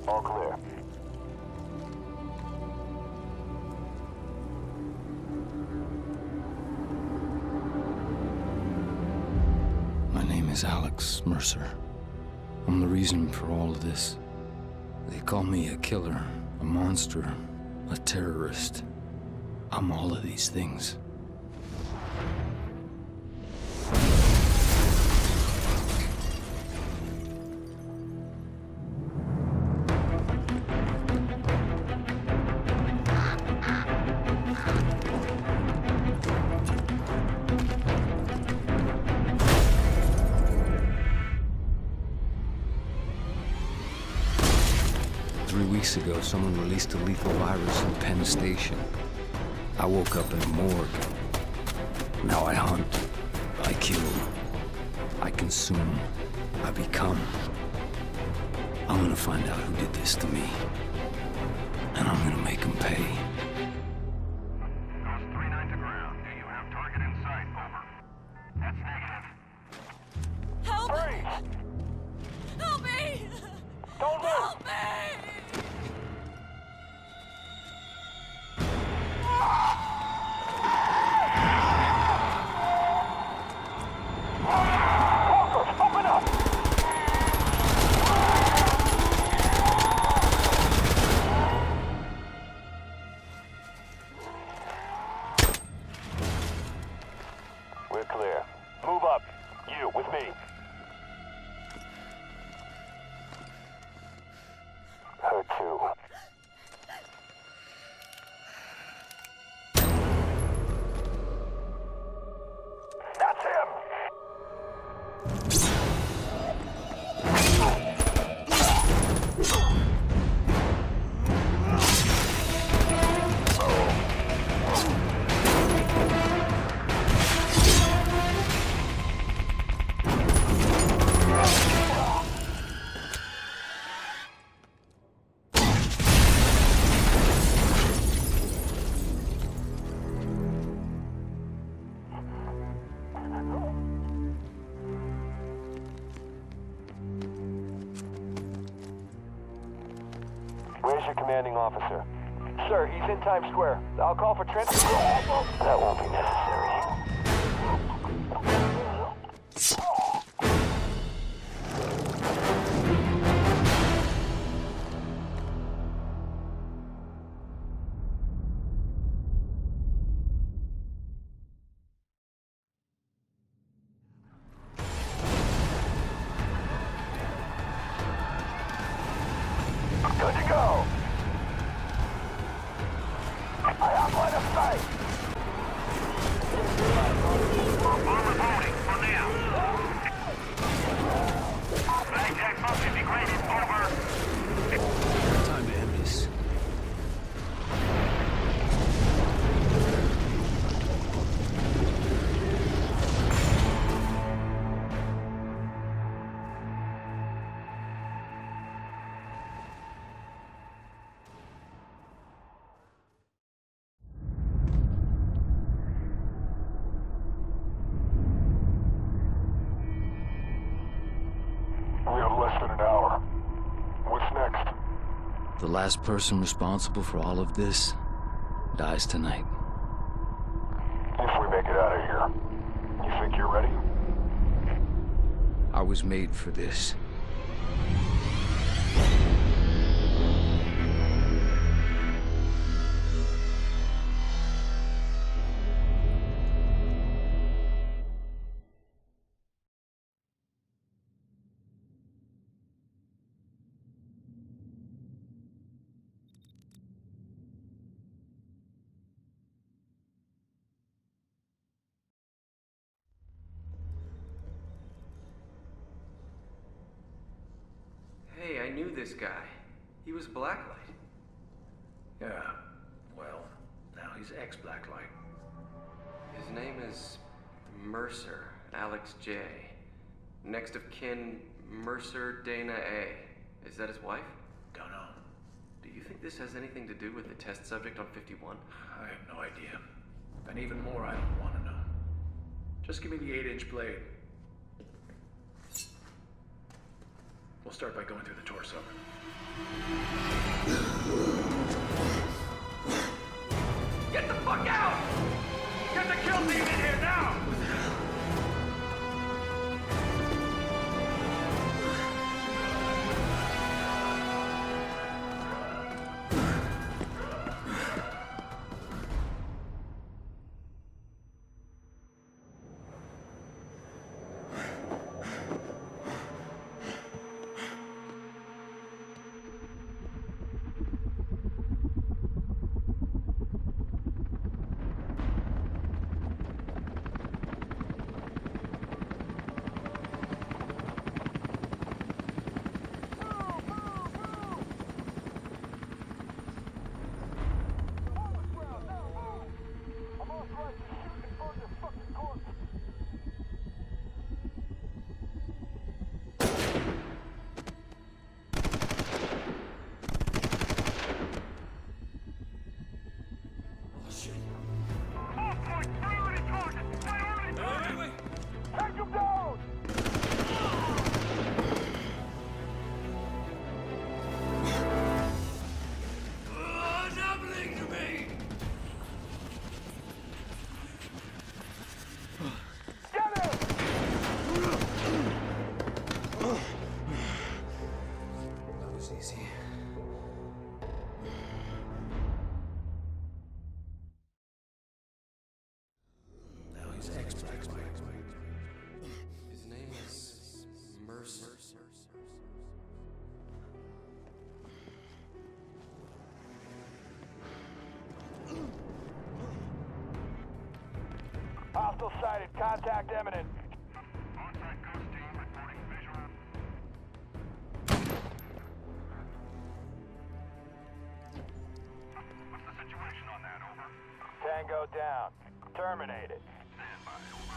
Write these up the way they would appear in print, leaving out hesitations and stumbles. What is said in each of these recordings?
All clear. My name is Alex Mercer. I'm the reason for all of this. They call me a killer, a monster, a terrorist. I'm all of these things. Weeks ago, someone released a lethal virus in Penn Station. I woke up in a morgue. Now I hunt. I kill. I consume. I become. I'm gonna find out who did this to me. And I'm gonna make them pay. Ghost 3-9 to ground. Do you have target in sight? Over. That's negative. Help! Freeze! Help me! Don't move! Help me! Walker, open up! We're clear. Move up. You, with me. Her too. That's him! Where's your commanding officer? Sir, he's in Times Square. I'll call for transport. That won't be necessary. Good to go. I have line of sight. Bomber loading for now. Mag jack function degraded. Over. Time to end this. We have less than an hour. What's next? The last person responsible for all of this dies tonight. If we make it out of here, you think you're ready? I was made for this. Hey, I knew this guy. He was Blacklight. Yeah, well, now he's ex-Blacklight. His name is Mercer, Alex J. Next of kin, Mercer Dana A. Is that his wife? Don't know. Do you think this has anything to do with the test subject on 51? I have no idea. And even more, I don't want to know. Just give me the 8-inch blade. We'll start by going through the torso. Get the fuck out! Get the kill team in here now! His name is Mercer. Hostile sighted. Contact imminent. On-site ghost team reporting visual. What's the situation on that, over? Tango down. Terminated. Stand by, over.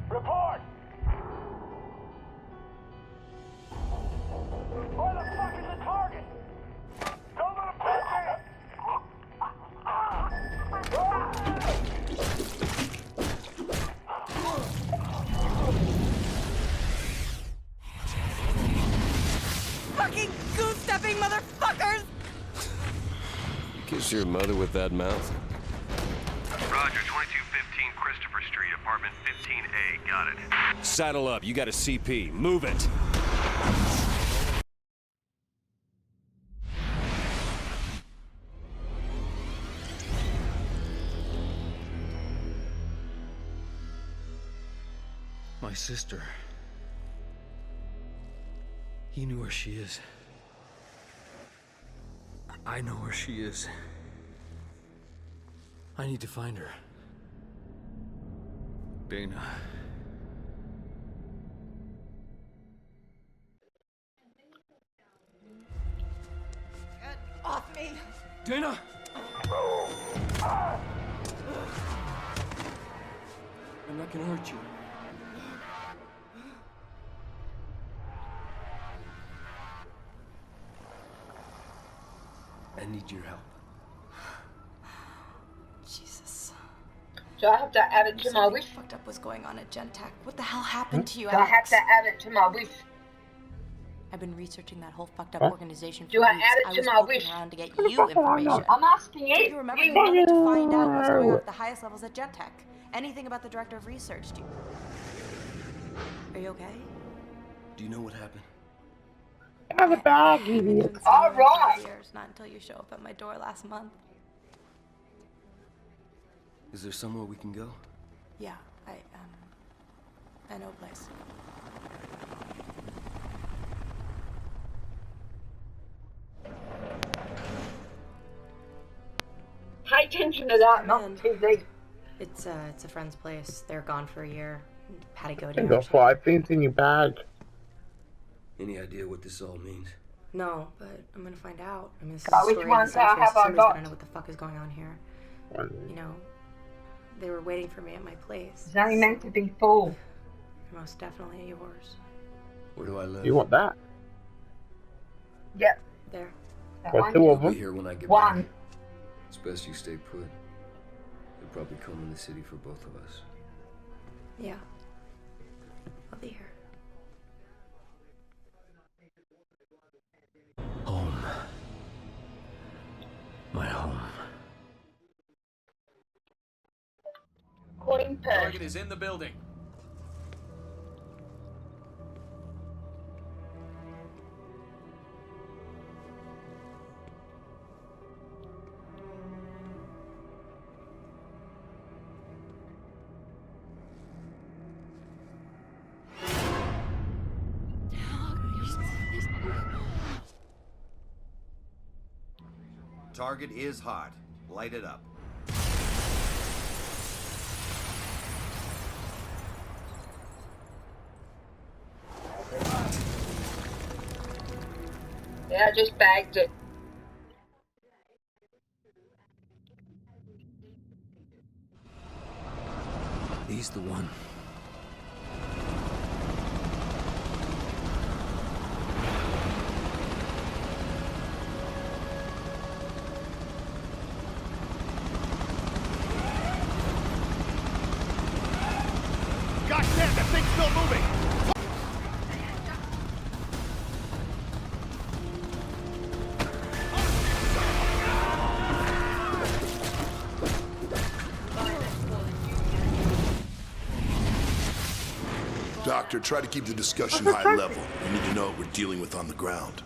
Report! Where the fuck is the target? Don't let him touch Fucking goose-stepping motherfuckers! Kiss your mother with that mouth? Roger, 2215 Christopher Street, apartment 15A. Got it. Saddle up, you got a CP. Move it! My sister. He knew where she is. I know where she is. I need to find her. Dana. Get off me! Dana! I'm not gonna hurt you. I need your help. Jesus. Do I have to add it to my Something wish? fucked up was going on at Gentech. What the hell happened to you, Do I have Alex? to add it to my wish? I've been researching that whole fucked up organization for Do I weeks. add it to was my poking wish? around to get you information. I'm asking Don't you. you remember you wanted to find out what's going on at the highest levels at Gentech? Anything about the director of research? Are you okay? Do you know what happened? I'm a dog, idiot. All right. Years, not until you show up at my door last month. Is there somewhere we can go? Yeah, I I know a place. Pay attention to that, not TV. It's a friend's place. They're gone for a year. Had to go You to. got 5 things in your bag. Any idea what this all means? No, but I'm gonna find out. I mean, this is But a which story ones of the century, have so I somebody's got? gonna know what the fuck is going on here. One. You know, they were waiting for me at my place. It's only meant to be full. Most definitely yours. Where do I live? You want that? Yep. There. That I'll one. Mm-hmm. 2 of be them. here when I get One. back. It's best you stay put. They'll probably come in the city for both of us. Yeah. I'll be here. Home. My home. Coin purse. Target is in the building. Target is hot. Light it up. Yeah, I just bagged it. He's the one. Goddamn, that thing's still moving! Doctor, try to keep the discussion high level. We need to know what we're dealing with on the ground.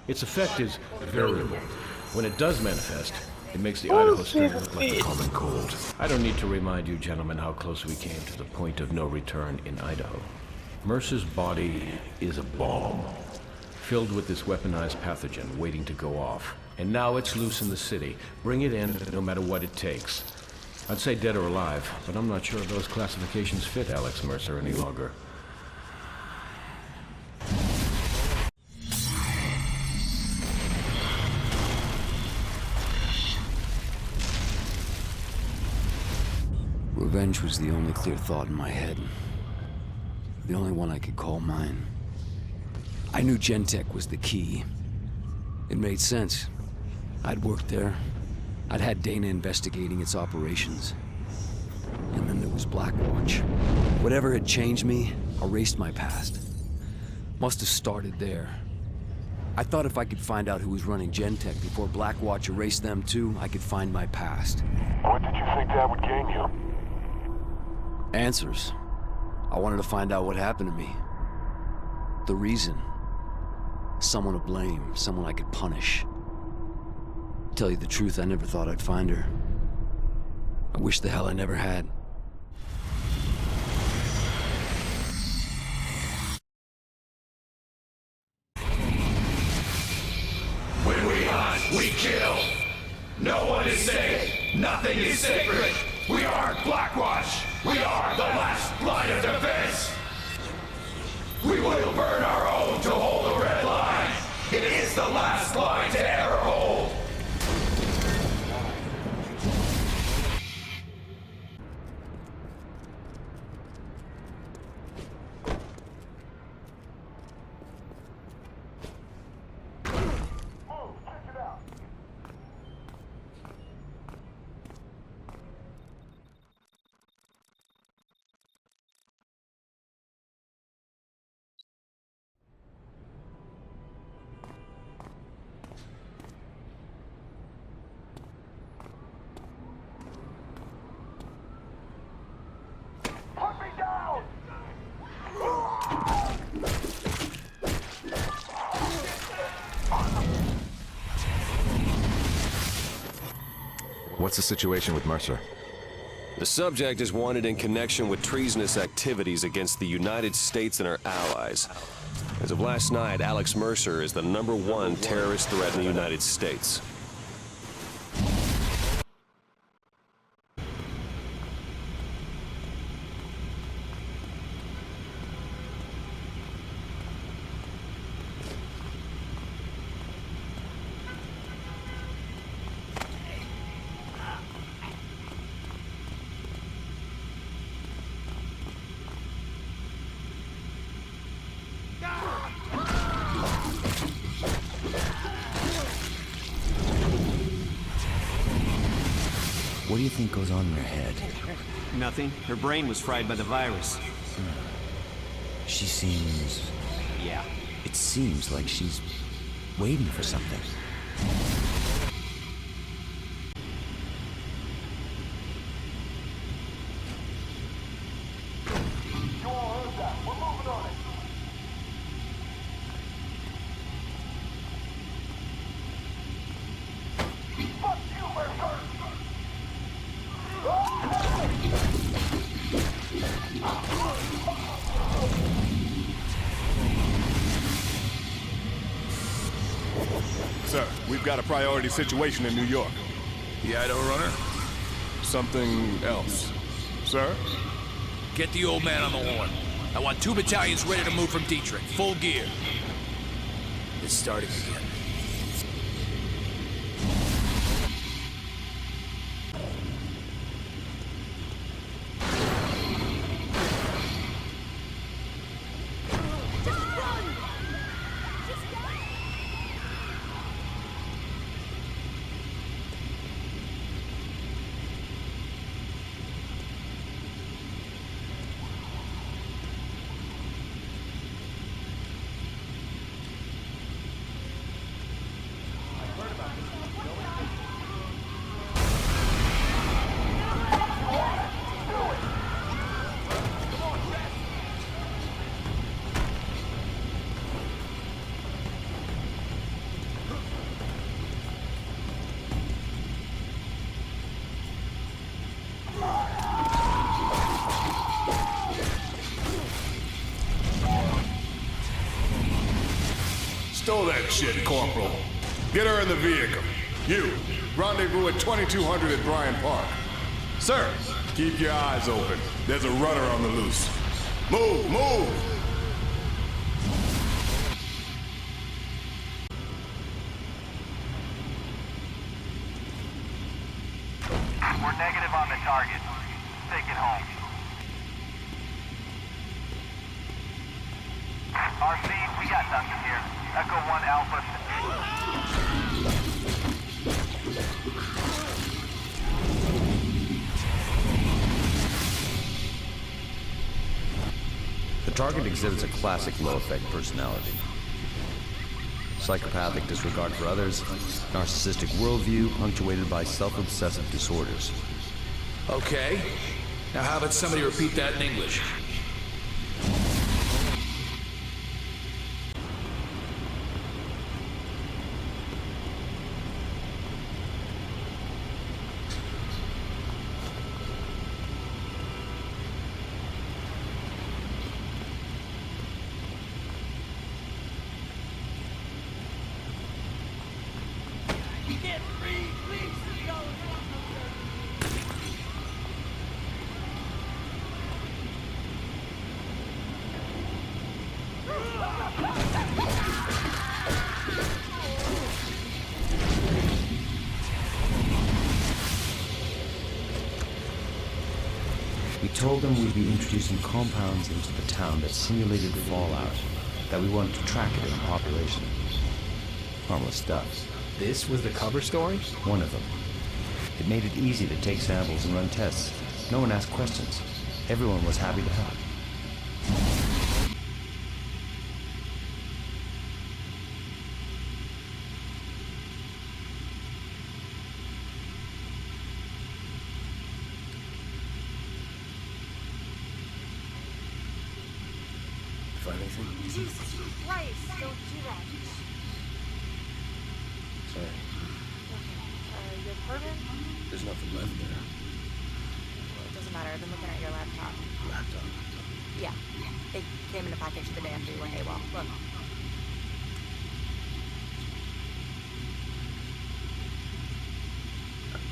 Its effect is variable. When it does manifest, it makes the Idaho strain look like a common cold. I don't need to remind you gentlemen how close we came to the point of no return in Idaho. Mercer's body is a bomb, filled with this weaponized pathogen waiting to go off. And now it's loose in the city. Bring it in no matter what it takes. I'd say dead or alive, but I'm not sure those classifications fit Alex Mercer any longer. Revenge was the only clear thought in my head. The only one I could call mine. I knew Gentek was the key. It made sense. I'd worked there. I'd had Dana investigating its operations. And then there was Blackwatch. Whatever had changed me, erased my past. Must have started there. I thought if I could find out who was running Gentek before Blackwatch erased them too, I could find my past. What did you think that would gain you? Answers. I wanted to find out what happened to me. The reason. Someone to blame, someone I could punish. Tell you the truth, I never thought I'd find her. I wish the hell I never had. When we hunt, we kill. No one is safe. Nothing is sacred. We are Blackwatch. We are the last line of defense. We will burn our own to hold the red line. It is the last line to ever hold. Put me down! What's the situation with Mercer? The subject is wanted in connection with treasonous activities against the United States and our allies. As of last night, Alex Mercer is the #1 terrorist threat in the United States. What do you think goes on in her head? Nothing. Her brain was fried by the virus. She seems... Yeah. It seems like she's waiting for something. You all heard that. We're moving on it. Fuck you, Mercer! Sir, we've got a priority situation in New York. The Idaho runner? Something else. Sir? Get the old man on the horn. I want 2 battalions ready to move from Dietrich. Full gear. It's starting again. Stole that shit, Corporal. Get her in the vehicle. You, rendezvous at 2200 at Bryant Park. Sir, keep your eyes open. There's a runner on the loose. Move, move! We're negative on the target. Take it home. RC, we got nothing here. Echo 1 Alpha. The target exhibits a classic low-effect personality. Psychopathic disregard for others, narcissistic worldview punctuated by self-obsessive disorders. Okay. Now how about somebody repeat that in English? We told them we'd be introducing compounds into the town that simulated fallout, that we wanted to track it in the population. Harmless stuff. This was the cover story? One of them. It made it easy to take samples and run tests. No one asked questions. Everyone was happy to help. Find anything? Jesus Christ, don't do that. Sorry. Your permit? There's nothing left there. doesn't matter. I've been looking at your laptop. Laptop? Yeah. It came in a package the day after you went AWOL. Look.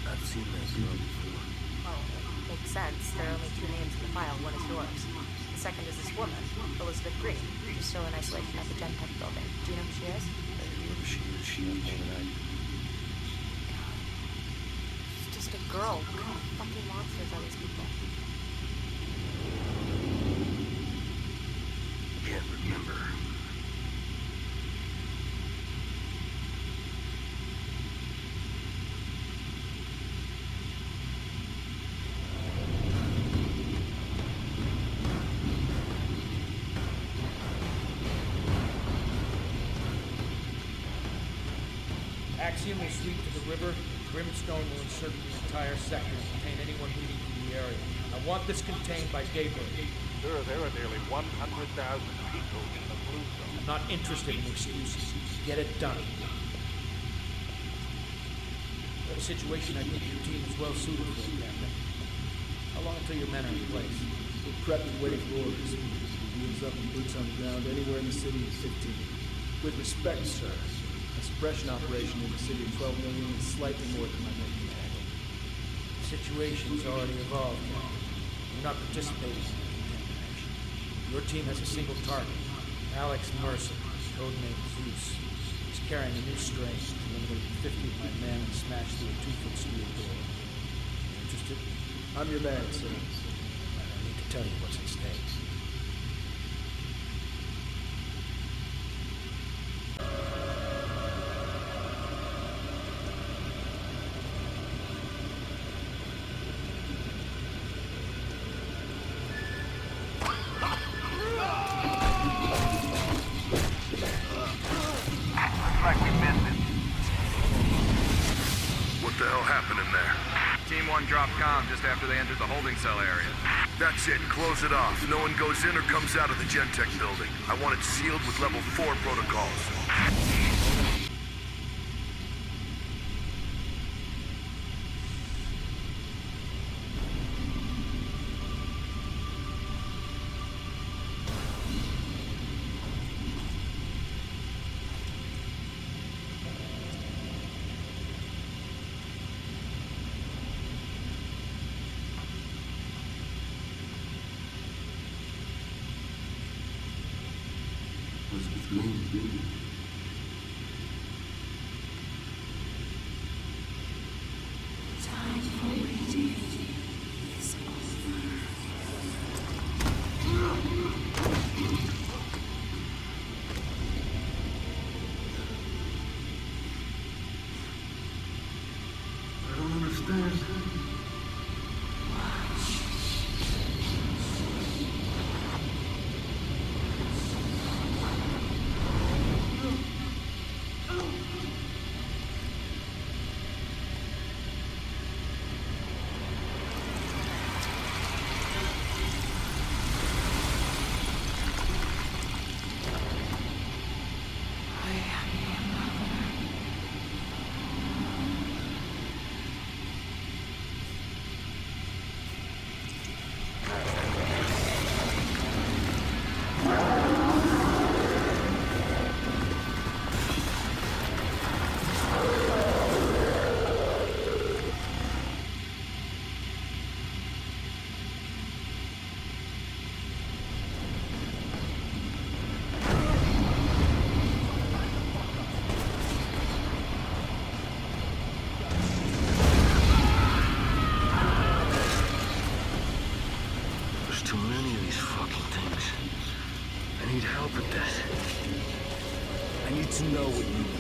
I've seen that girl before. Oh, it makes sense. There are only 2 names in the file. One is yours. The second is this woman, Elizabeth Green, who's still in isolation at the Gentech building. Do you know who she is? Whoever she is, she knows more than I do. She's just a girl. What kind of fucking monsters are these people? Can't remember. Axiom will sweep to the river. Brimstone will encircle the entire sector and contain anyone moving through the area. I want this contained by daybreak. Sir, there are nearly 100,000 people in the blue zone. I'm not interested in excuses. Get it done. What a situation I think your team is well suited for, Captain. How long until your men are in place? We're prepped and waiting for orders. Wheels up and boots on the ground anywhere in the city in 15. With respect, sir. A suppression operation in the city of 12 million is slightly more than my men can handle. The situation's already evolved, Captain. You're not participating in the containment action. Your team has a single target, Alex Mercer, codename Zeus. He's carrying a new strain. He's eliminated 50 of my men and smashed through a 2-foot steel door. You interested? I'm your man, sir. I don't need to tell you what's at stake. Team 1 dropped comm just after they entered the holding cell area. That's it. Close it off. No one goes in or comes out of the Gentech building. I want it sealed with level 4 protocols. Time for waiting is over. I don't understand. Too many of these fucking things. I need help with this. I need to know what you know.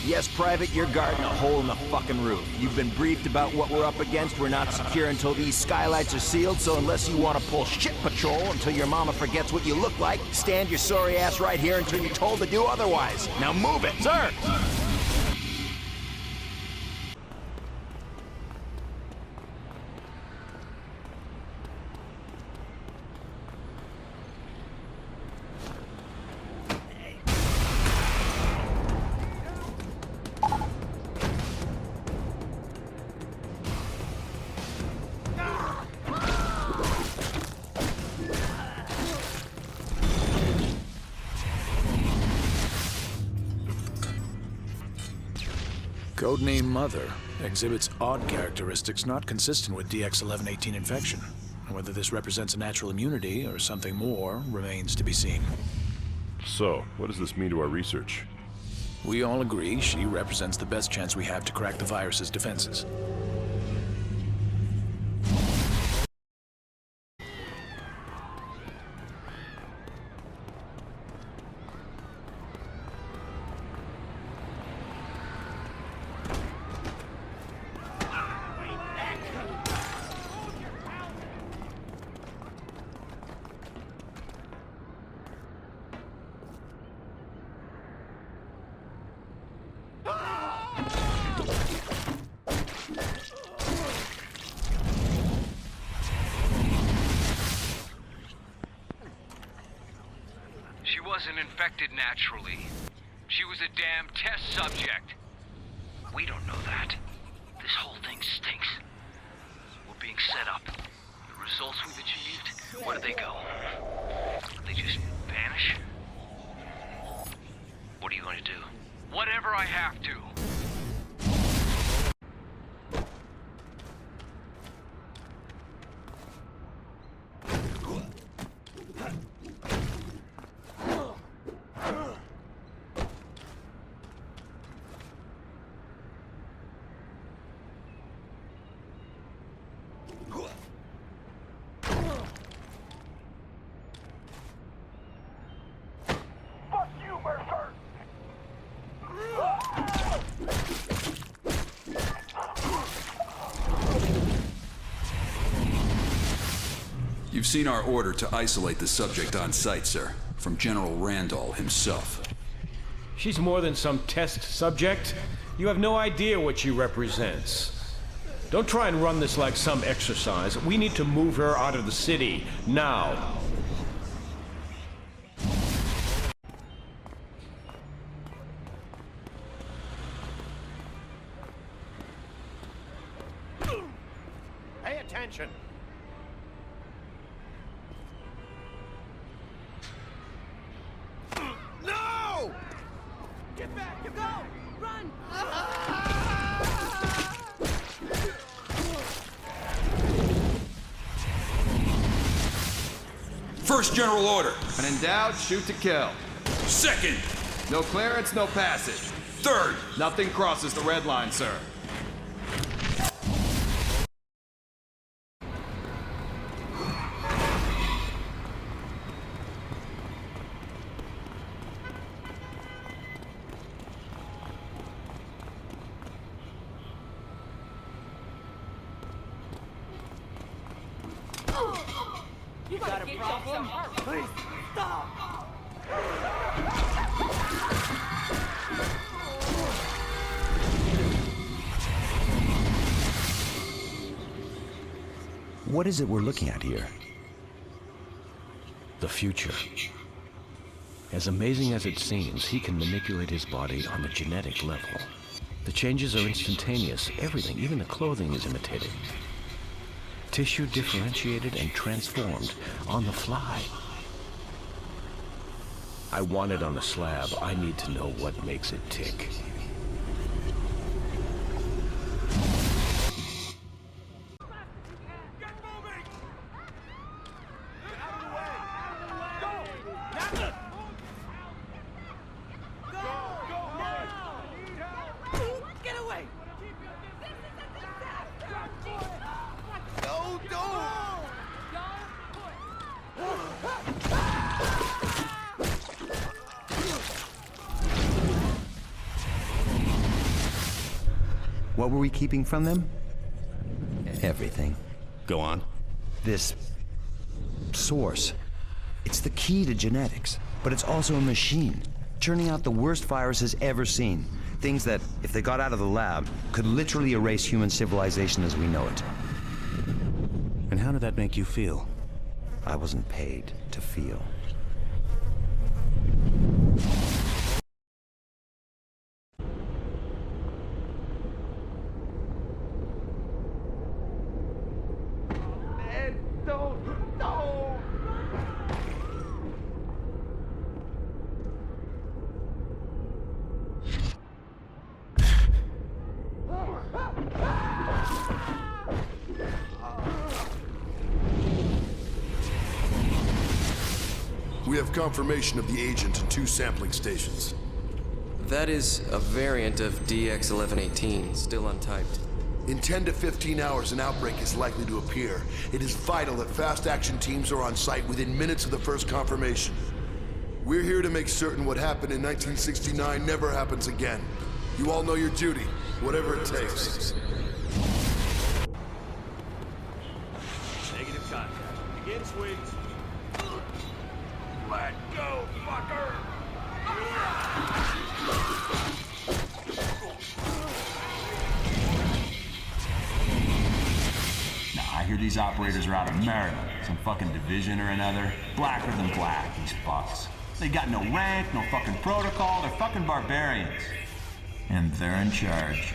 Yes, Private, you're guarding a hole in the fucking roof. You've been briefed about what we're up against. We're not secure until these skylights are sealed, so unless you want to pull shit patrol until your mama forgets what you look like, stand your sorry ass right here until you're told to do otherwise. Now move it, sir! Codename Mother exhibits odd characteristics not consistent with DX1118 infection. Whether this represents a natural immunity or something more remains to be seen. So, what does this mean to our research? We all agree she represents the best chance we have to crack the virus's defenses. She wasn't infected naturally. She was a damn test subject. We don't know that. This whole thing stinks. We're being set up. The results we've achieved, where do they go? They just vanish? What are you going to do? Whatever I have to. You've seen our order to isolate the subject on site, sir, from General Randall himself. She's more than some test subject. You have no idea what she represents. Don't try and run this like some exercise. We need to move her out of the city, now. Pay attention. No! Get back! Go! Run! First general order. When in doubt, shoot to kill. Second. No clearance, no passage. Third. Nothing crosses the red line, sir. You got a problem? Please, stop! What is it we're looking at here? The future. As amazing as it seems, he can manipulate his body on the genetic level. The changes are instantaneous. Everything, even the clothing, is imitated. Tissue differentiated and transformed on the fly. I want it on a slab. I need to know what makes it tick. Get away! What were we keeping from them? Everything. Go on. This source. It's the key to genetics, but it's also a machine, churning out the worst viruses ever seen. Things that, if they got out of the lab, could literally erase human civilization as we know it. And how did that make you feel? I wasn't paid to feel. We have confirmation of the agent in 2 sampling stations. That is a variant of DX-1118, still untyped. In 10 to 15 hours, an outbreak is likely to appear. It is vital that fast action teams are on site within minutes of the first confirmation. We're here to make certain what happened in 1969 never happens again. You all know your duty, whatever it takes. Negative contact. Begin swing. Let go, fucker! Now, I hear these operators are out of Maryland, some fucking division or another. Blacker than black, these fucks. They got no rank, no fucking protocol, they're fucking barbarians. And they're in charge.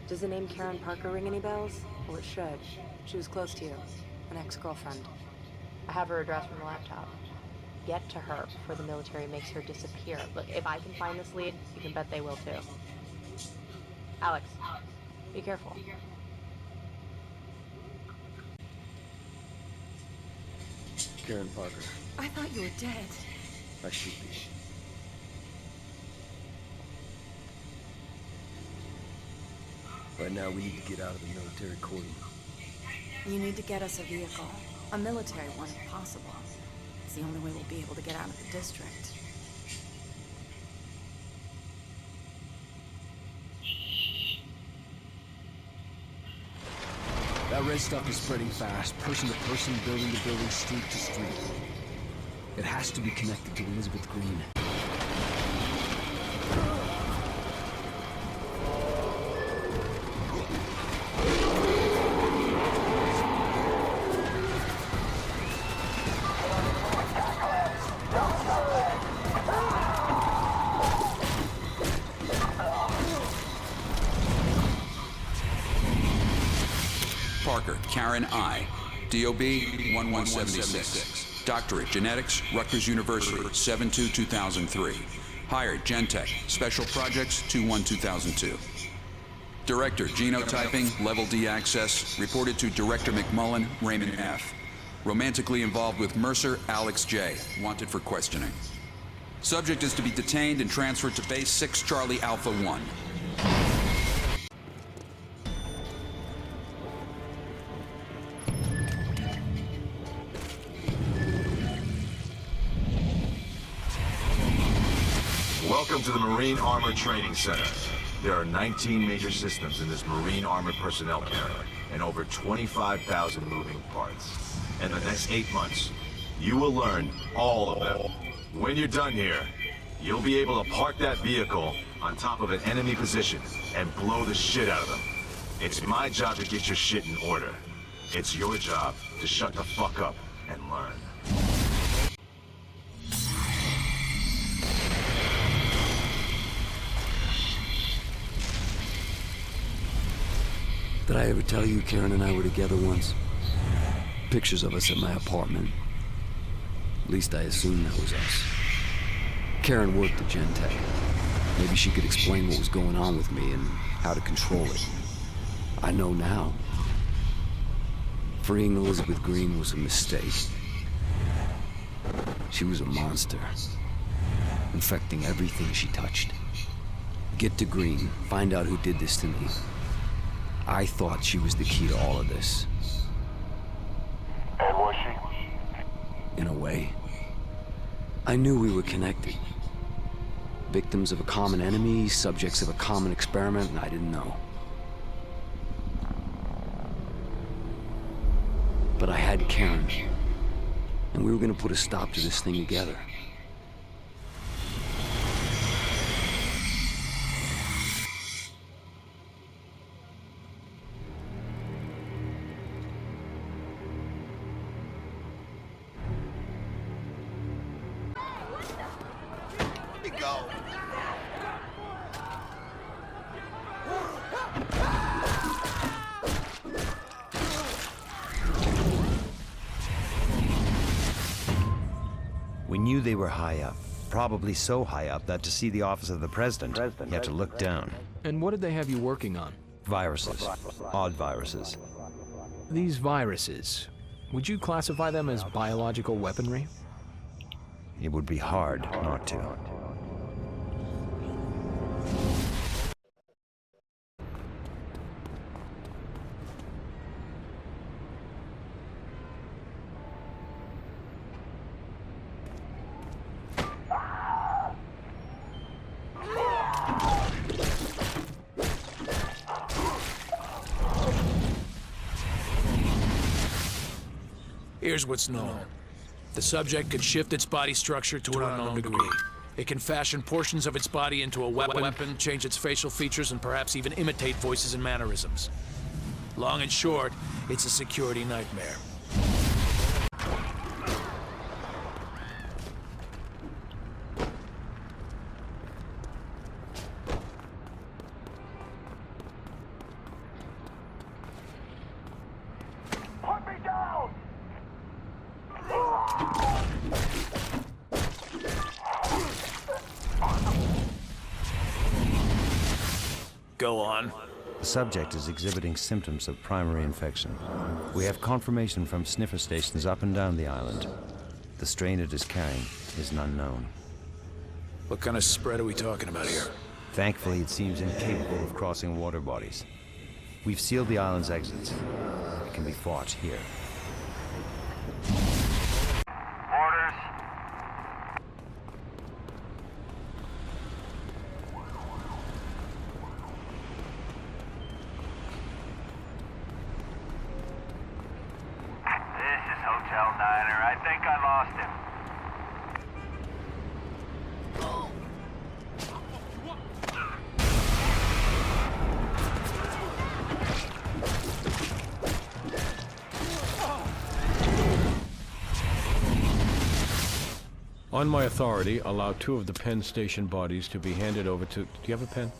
Does the name Karen Parker ring any bells? Well, it should. She was close to you. An ex-girlfriend. I have her address from the laptop. Get to her before the military makes her disappear. Look, if I can find this lead, you can bet they will too. Alex, be careful. Karen Parker. I thought you were dead. I should be. Right now, we need to get out of the military cordon. You need to get us a vehicle. A military one, if possible. It's the only way we'll be able to get out of the district. That red stuff is spreading fast, person to person, building to building, street to street. It has to be connected to Elizabeth Green. Parker, Karen I. DOB 1176. Doctorate, Genetics, Rutgers University, 7/2/2003. Hired, Gentech, Special Projects, 2/1/2002. Director, Genotyping, Level D Access, reported to Director McMullen, Raymond F. Romantically involved with Mercer, Alex J. Wanted for questioning. Subject is to be detained and transferred to Base 6 Charlie Alpha 1. Welcome to the Marine Armor Training Center. There are 19 major systems in this Marine Armored personnel carrier and over 25,000 moving parts. In the next 8 months, you will learn all of them. When you're done here, you'll be able to park that vehicle on top of an enemy position and blow the shit out of them. It's my job to get your shit in order. It's your job to shut the fuck up and learn. Did I ever tell you Karen and I were together once? Pictures of us at my apartment. At least I assumed that was us. Karen worked at Gentech. Maybe she could explain what was going on with me and how to control it. I know now. Freeing Elizabeth Green was a mistake. She was a monster, infecting everything she touched. Get to Green, find out who did this to me. I thought she was the key to all of this. And was she? In a way. I knew we were connected. Victims of a common enemy, subjects of a common experiment, and I didn't know. But I had Karen, and we were gonna put a stop to this thing together. We knew they were high up. Probably so high up that to see the office of the president, you had to look down. And what did they have you working on? Viruses. Odd viruses. These viruses, would you classify them as biological weaponry? It would be hard not to. Here's what's known. The subject could shift its body structure to an unknown degree. It can fashion portions of its body into a weapon, change its facial features, and perhaps even imitate voices and mannerisms. Long and short, it's a security nightmare. Put me down! Go on. The subject is exhibiting symptoms of primary infection. We have confirmation from sniffer stations up and down the island. The strain it is carrying is unknown. What kind of spread are we talking about here? Thankfully, it seems incapable of crossing water bodies. We've sealed the island's exits. It can be fought here. Orders. This is Hotel Niner. I think I lost him. On my authority, allow 2 of the Penn Station bodies to be handed over to... Do you have a pen?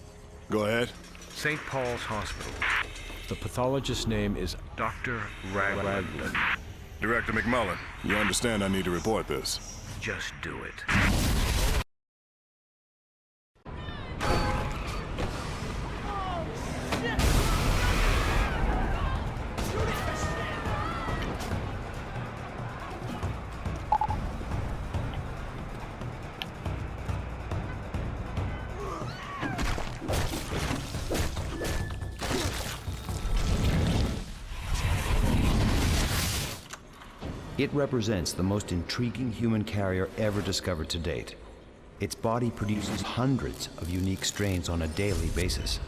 Go ahead. St. Paul's Hospital. The pathologist's name is Dr. Raglan. Director McMullen, you understand I need to report this. Just do it. It represents the most intriguing human carrier ever discovered to date. Its body produces hundreds of unique strains on a daily basis.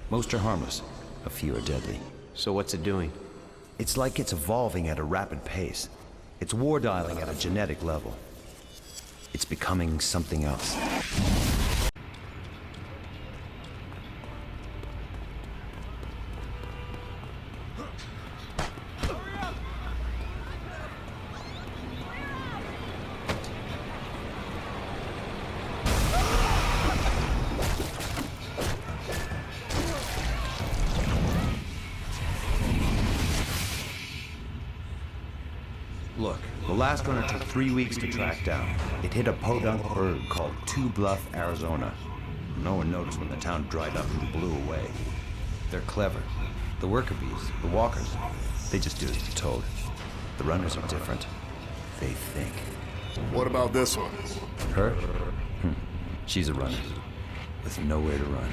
Most are harmless, a few are deadly. So what's it doing? It's like it's evolving at a rapid pace. It's war dialing at a genetic level. It's becoming something else. Look, the last runner took 3 weeks to track down. It hit a podunk bird called Two Bluff, Arizona. No one noticed when the town dried up and blew away. They're clever. The worker bees, the walkers, they just do as they're told. The runners are different. They think. What about this one? Her? She's a runner, with nowhere to run.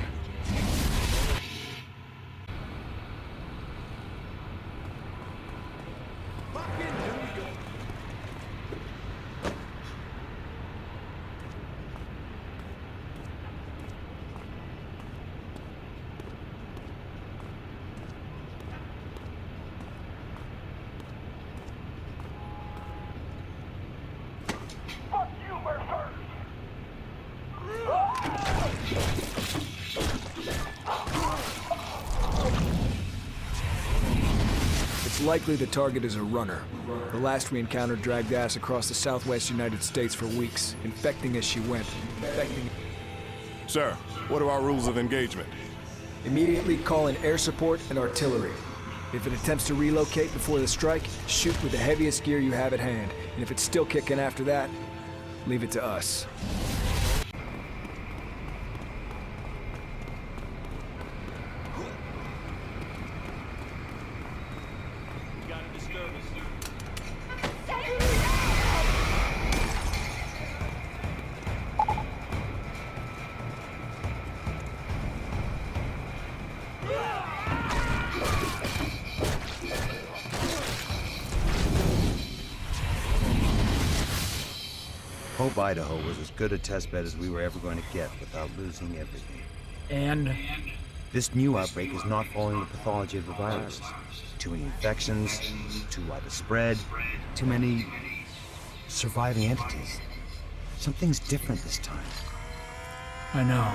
Fuck you, Mercer! It's likely the target is a runner. The last we encountered dragged ass across the southwest United States for weeks, infecting as she went. Sir, what are our rules of engagement? Immediately call in air support and artillery. If it attempts to relocate before the strike, shoot with the heaviest gear you have at hand. And if it's still kicking after that, leave it to us. Hope, Idaho was as good a testbed as we were ever going to get without losing everything. And? This new outbreak is not following the pathology of the virus. Too many infections, too wide a spread, too many surviving entities. Something's different this time. I know.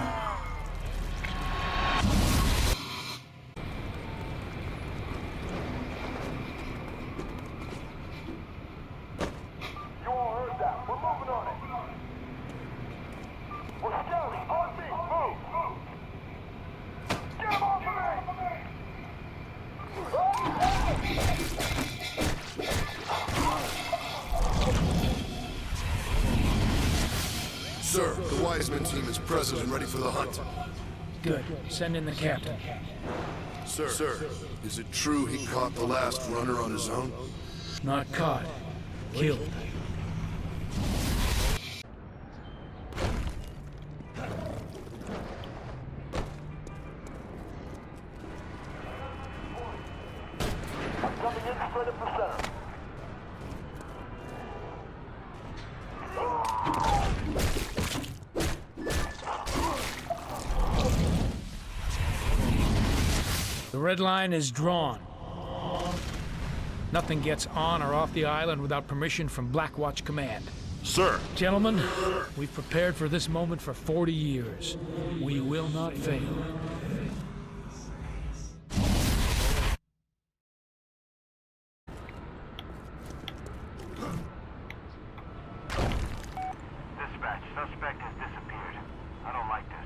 You all heard that. We're moving on it. We're scouting. On me. Move. Get him off of Sir, the Wiseman team is present and ready for the hunt. Good. Send in the captain. Sir, is it true he caught the last runner on his own? Not caught. Killed. Coming in straight up the center. The red line is drawn. Nothing gets on or off the island without permission from Blackwatch Command. Sir! Gentlemen, we've prepared for this moment for 40 years. We will not fail. Dispatch, suspect has disappeared. I don't like this.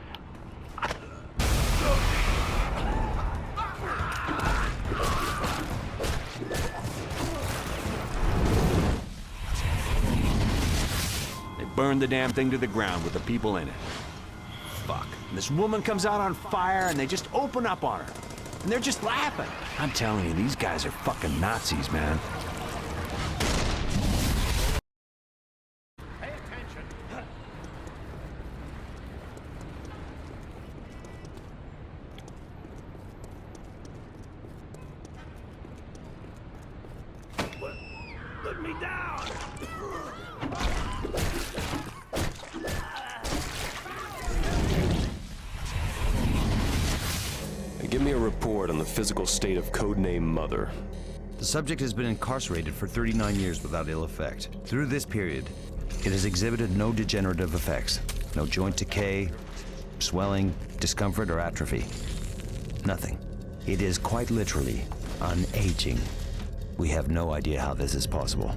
They burned the damn thing to the ground with the people in it. Fuck. And this woman comes out on fire and they just open up on her. And they're just laughing. I'm telling you, these guys are fucking Nazis, man. Let me down! Give me a report on the physical state of Codename Mother. The subject has been incarcerated for 39 years without ill effect. Through this period, it has exhibited no degenerative effects. No joint decay, swelling, discomfort, or atrophy. Nothing. It is quite literally unaging. We have no idea how this is possible.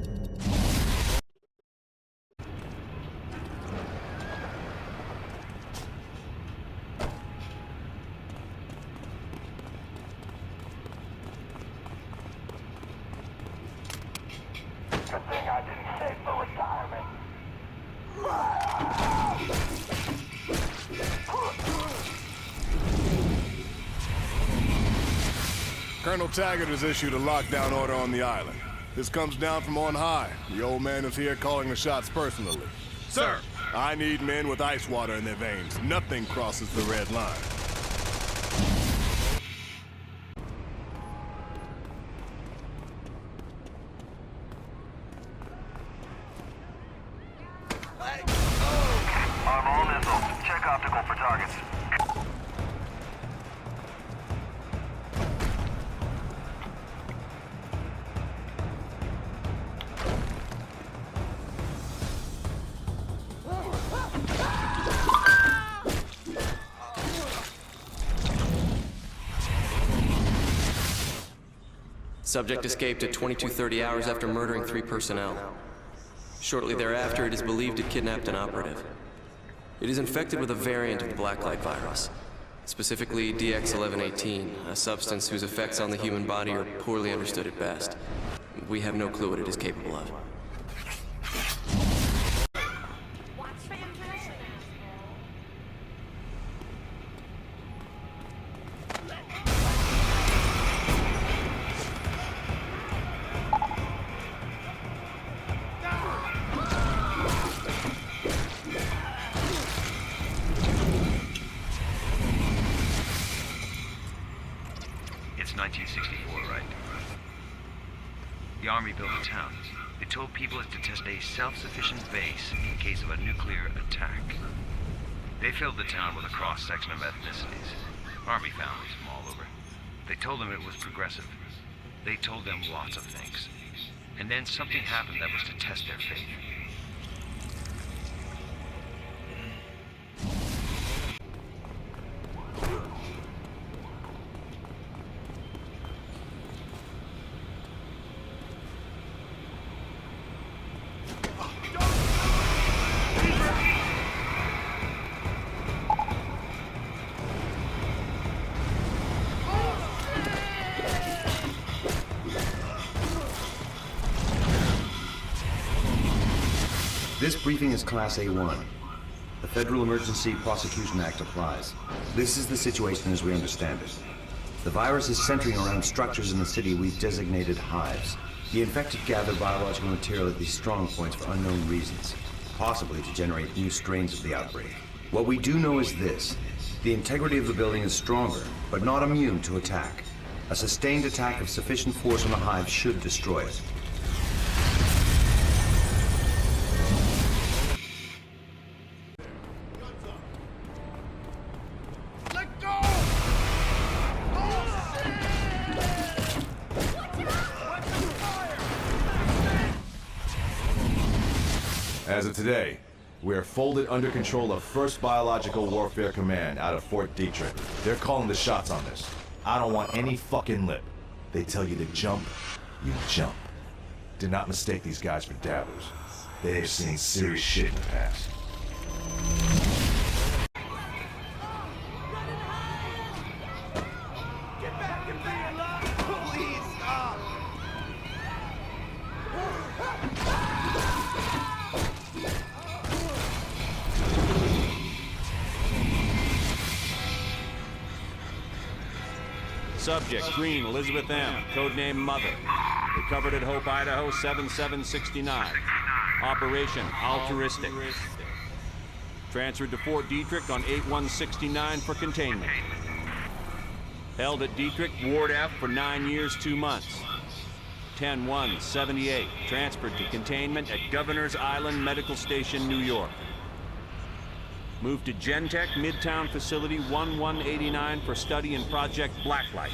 Good thing I didn't save for retirement. Colonel Taggart has issued a lockdown order on the island. This comes down from on high. The old man is here calling the shots personally. Sir! I need men with ice water in their veins. Nothing crosses the red line. Arm all missiles. Check optical for targets. Subject escaped at 22:30 hours after murdering 3 personnel. Shortly thereafter, it is believed it kidnapped an operative. It is infected with a variant of the Blacklight virus, specifically DX1118, a substance whose effects on the human body are poorly understood at best. We have no clue what it is capable of. It's 1964, right? The Army built a town. They told people it's to test a self-sufficient base in case of a nuclear attack. They filled the town with a cross-section of ethnicities. Army families from all over. They told them it was progressive. They told them lots of things. And then something happened that was to test their faith. This briefing is Class A1. The Federal Emergency Prosecution Act applies. This is the situation as we understand it. The virus is centering around structures in the city we've designated hives. The infected gather biological material at these strong points for unknown reasons, possibly to generate new strains of the outbreak. What we do know is this. The integrity of the building is stronger, but not immune to attack. A sustained attack of sufficient force on the hive should destroy it. As of today, we are folded under control of 1st Biological Warfare Command out of Fort Detrick. They're calling the shots on this. I don't want any fucking lip. They tell you to jump, you jump. Do not mistake these guys for dabbers. They have seen serious shit in the past. Subject, Green Elizabeth M., codename Mother. Recovered at Hope, Idaho, 7769. Operation Altruistic. Transferred to Fort Detrick on 8169 for containment. Held at Detrick, Ward F for 9 years, 2 months. 10-1-78. Transferred to containment at Governor's Island Medical Station, New York. Moved to Gentech Midtown Facility 1189 for study in Project Blacklight.